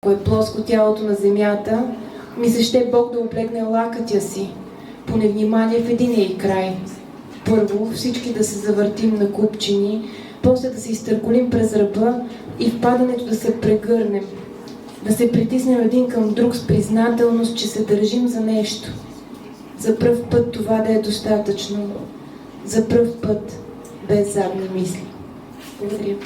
Ако е плоско тялото на земята, ми се ще Бог да облегне лакътя си, по невнимание в единия й край. Първо всички да се завъртим на купчини, после да се изтърколим през ръба и в падането да се прегърнем, да се притиснем един към друг с признателност, че се държим за нещо. За пръв път това да е достатъчно. За пръв път без задни мисли. Благодаря.